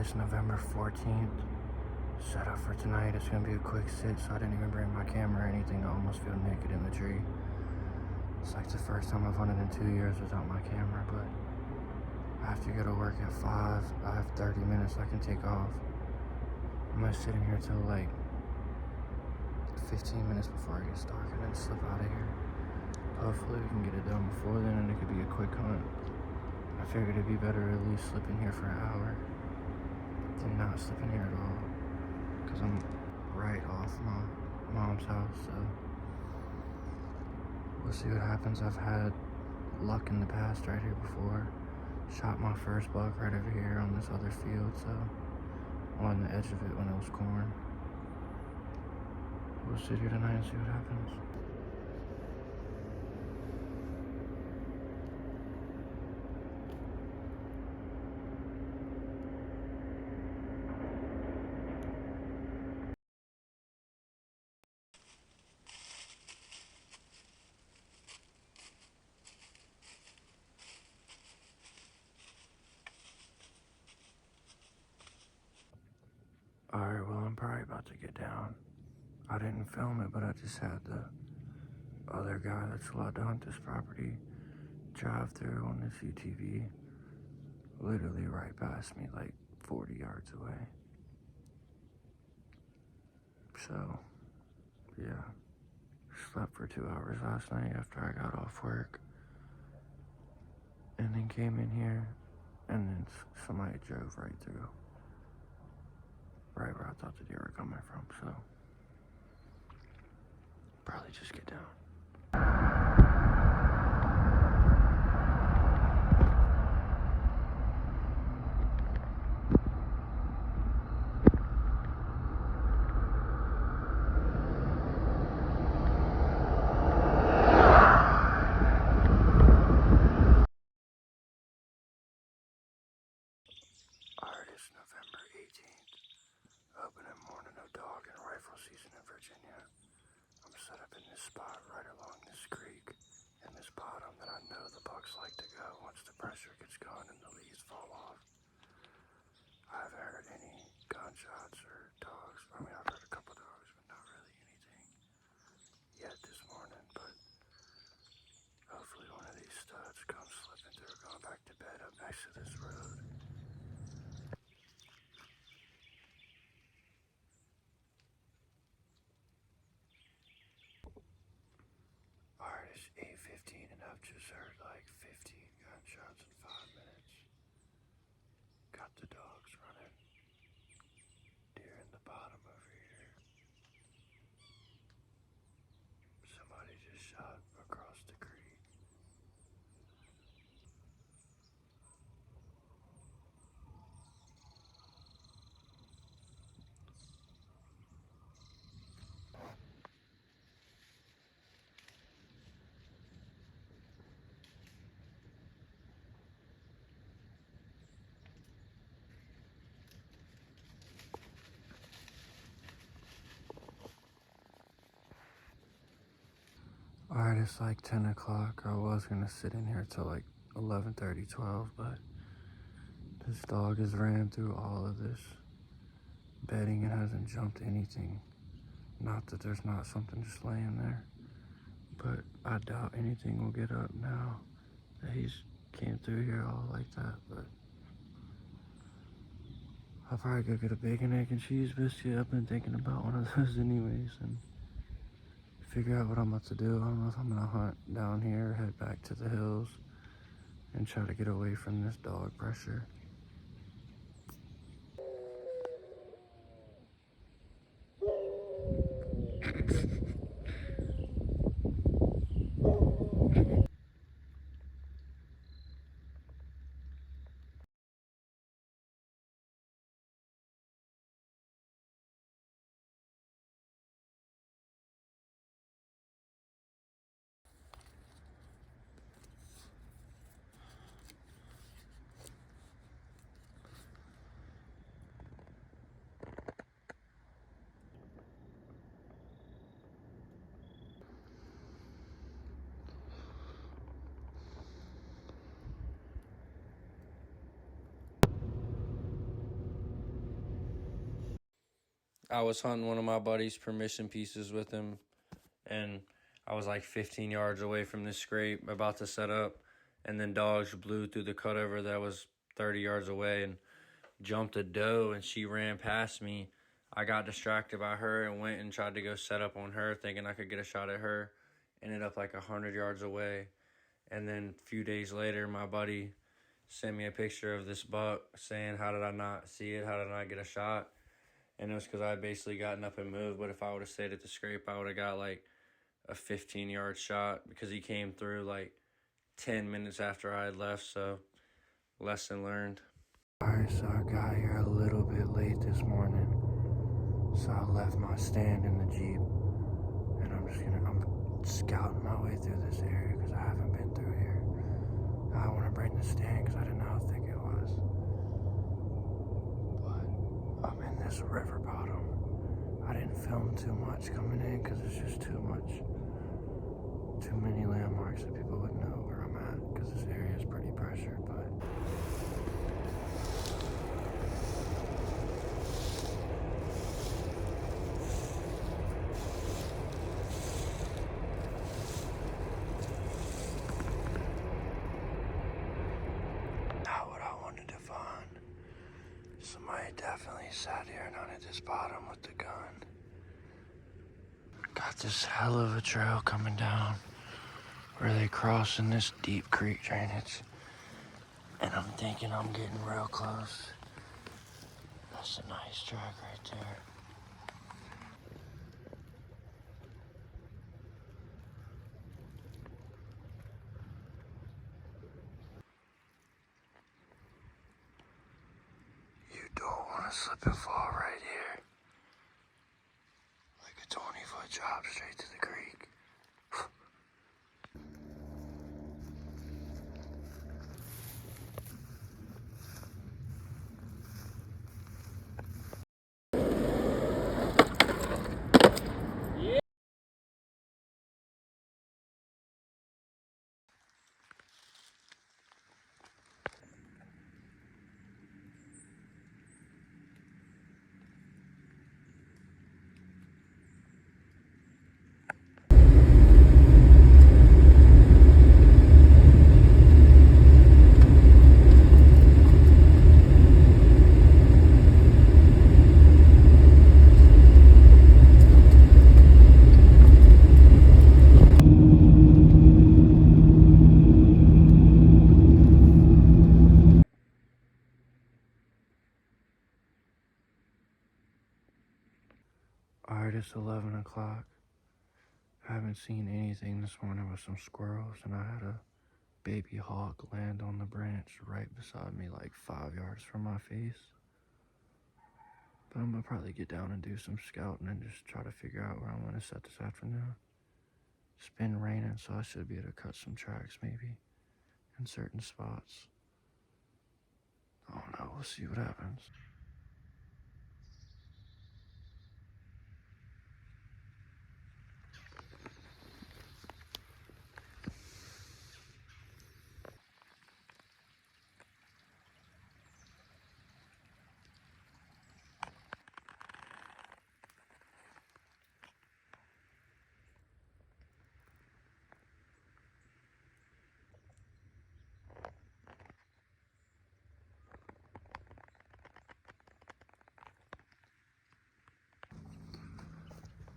It's November 14th. Set up for tonight. It's gonna be a quick sit, so I didn't even bring my camera or anything. I almost feel naked in the tree. It's like the first time I've hunted in 2 years without my camera, but I have to go to work at 5. I have 30 minutes I can take off. I'm gonna sit in here till like 15 minutes before it gets dark and then slip out of here. Hopefully we can get it done before then and it could be a quick hunt. I figured it'd be better to at least slip in here for an hour than not slip in here at all, because I'm right off my mom's house, so we'll see what happens. I've had luck in the past right here before. Shot my first buck right over here on this other field, so on the edge of it when it was corn. We'll sit here tonight and see what happens. Alright, well, I'm probably about to get down. I didn't film it, but I just had the other guy that's allowed to hunt this property drive through on this UTV, literally right past me, like 40 yards away. So, yeah. Slept for 2 hours last night after I got off work. And then came in here, and then somebody drove right through. Right where I thought the deer were coming from, so probably just get down. Alright, it's November 18th. Opening morning of dog and rifle season in Virginia. I'm set up in this spot right along this creek in this bottom that I know the bucks like to go once the pressure gets going and the leaves fall off. I haven't heard any gunshots or dogs. I mean, I've heard a couple dogs, but not really anything yet this morning. But hopefully one of these studs comes slipping through, going back to bed up next to this road. Alright, it's 8:15 and I've just heard like 15 gunshots in 5 minutes. Got the dogs running. Deer in the bottom over here. Somebody just shot across the creek. Alright, it's like 10 o'clock. I was gonna sit in here till like 11:30, 12, but this dog has ran through all of this bedding and hasn't jumped anything. Not that there's not something just laying there, but I doubt anything will get up now that he's came through here all like that. But I'll probably go get a bacon, egg, and cheese biscuit. I've been thinking about one of those anyways, and figure out what I'm about to do. I don't know if I'm gonna hunt down here or head back to the hills and try to get away from this dog pressure. I was hunting one of my buddy's permission pieces with him, and I was like 15 yards away from this scrape about to set up, and then dogs blew through the cutover that was 30 yards away and jumped a doe, and she ran past me. I got distracted by her and went and tried to go set up on her thinking I could get a shot at her. Ended up like 100 yards away. And then a few days later, my buddy sent me a picture of this buck saying, how did I not see it? How did I not get a shot? And it was because I had basically gotten up and moved. But if I would have stayed at the scrape, I would have got like a 15-yard shot because he came through like 10 minutes after I had left. So lesson learned. Alright, so I got here a little bit late this morning. So I left my stand in the Jeep. And I'm scouting my way through this area because I haven't been through here. I want to bring the stand because I didn't know how thick it was. But I'm in this river bottom. I didn't film too much coming in because it's just too many landmarks that people would know where I'm at because this area is pretty pressured. But not what I wanted to find. Somebody definitely sat here and hunted this bottom with the gun. Got this hell of a trail coming down where they cross in this deep creek drainage. And I'm thinking I'm getting real close. That's a nice track right there. You don't want to slip and fall right here. Like a 20-foot drop straight to the creek. Alright, it's 11 o'clock. Haven't seen anything this morning but some squirrels, and I had a baby hawk land on the branch right beside me, like 5 yards from my face. But I'm gonna probably get down and do some scouting and just try to figure out where I'm gonna set this afternoon. It's been raining, so I should be able to cut some tracks maybe in certain spots. I don't know, we'll see what happens.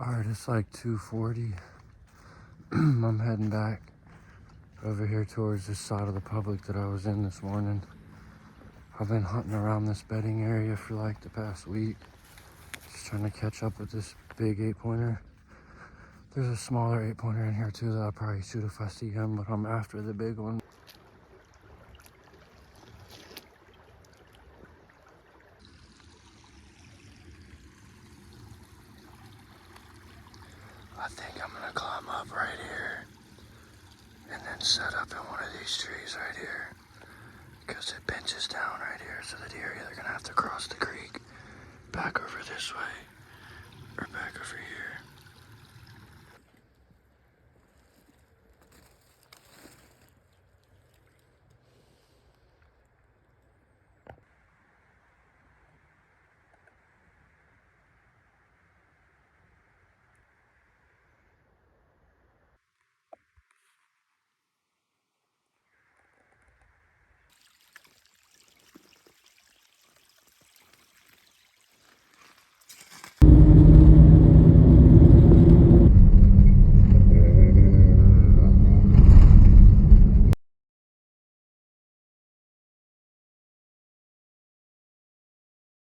Alright, it's like 2:40. I'm heading back over here towards this side of the public that I was in this morning. I've been hunting around this bedding area for like the past week. Just trying to catch up with this big 8-pointer. There's a smaller 8-pointer in here too that I'll probably shoot if I see him, but I'm after the big one. I think I'm gonna climb up right here and then set up in one of these trees right here, because it benches down right here, so the deer are either gonna have to cross the creek back over this way or back over here.